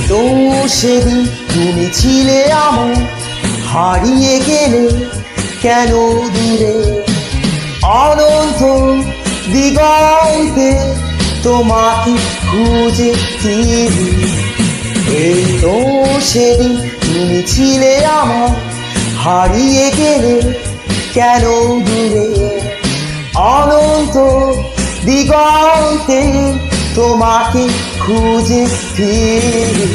তো সেদিন তুমি ছিলে আমার, হারিয়ে গেলে কেন দূরে। অনন্ত দিগন্তে তোমাকে খুঁজে ফিরি। এই তো সেদিন তুমি ছিলে আমার, হারিয়ে গেলে কেন দূরে। অনন্ত দিগন্তে তোমাকে খুঁজে ফিরি।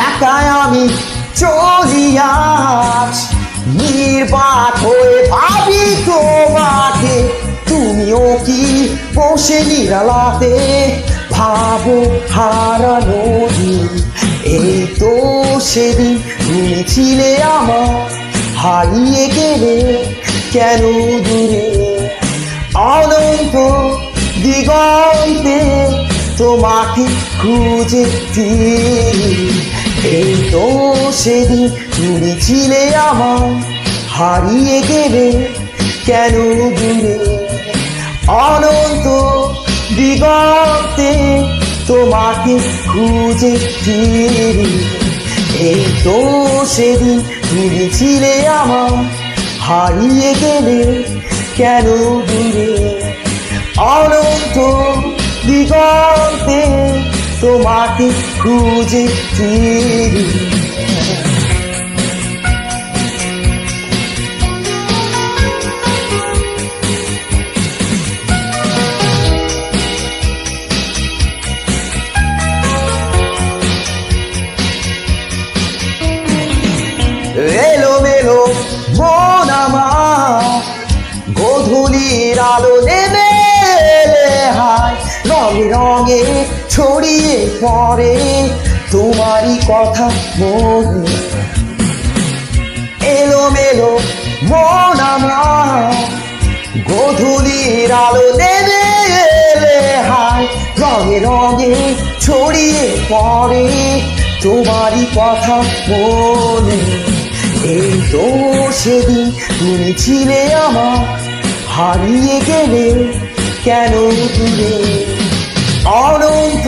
একাই আমি চলি আজ, নির্বাক হয়ে ভাবি তোমাকে। তুমিও কি বসে নিরালাতে ভাবো হারানো দিন। এই তো সেদিন তুমি ছিলে আমার, হারিয়ে গেলে কেন দূরে। অনন্ত দিগন্তে তোমাকে খুঁজে ফিরি। এই তো সেদিন তুমি ছিলে আমার, হারিয়ে গেলে কেন দূরে। অনন্ত দিগন্তে তোমাকে খুঁজে ফিরি। এই তো সেদিন তুমি ছিলে আমার, হারিয়ে গেলে কেন দূরে। অনন্ত দিগন্তে তোমাকে খুঁজে ফিরি। এলোমেলো মন আমার, গোধূলির আলো নেমে হায় রঙে রঙে ছড়িয়ে পড়ে তোমারই কথা মনে। এলোমেলো মন আমার, গোধূলির আলো নেমে হায় রঙে রঙে ছড়িয়ে পড়ে তোমারই কথা মনে। এই তো সেদিন তুমি ছিলে আমার, হারিয়ে গেলে কেন দূরে। অনন্ত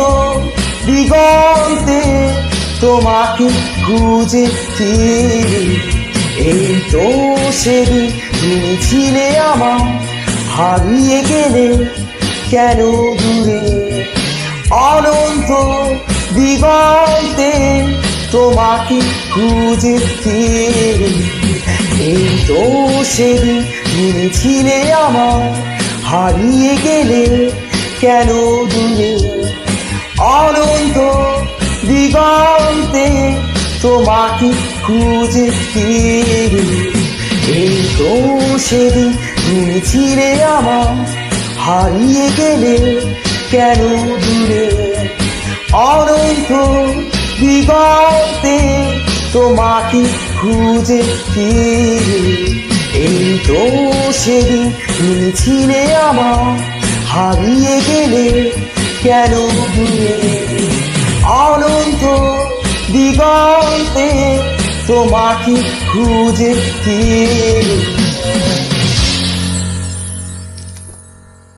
দিগন্তে তোমাকে খুঁজে ফিরি। এই তো সেদিন তুমি ছিলে আমার, হারিয়ে গেলে কেন দূরে। অনন্ত দিগন্তে তোমাকে খুঁজে ফিরি। এই তো সেদিন তুমি ছিলে আমার, হারিয়ে গেলে কেন দূরে। অনন্ত দিগন্তে তোমাকে খুঁজে ফিরি। এই তো সেদিন তুমি ছিলে আমার, হারিয়ে গেলে কেন দূরে। অনন্ত দিগন্তে তোমাকে খুঁজে ফিরি। এই তো সেদিন তুমি ছিলে আমার, হারিয়ে গেলে কেন দূরে। অনন্ত দিগন্তে তোমাকে খুঁজে ফিরি।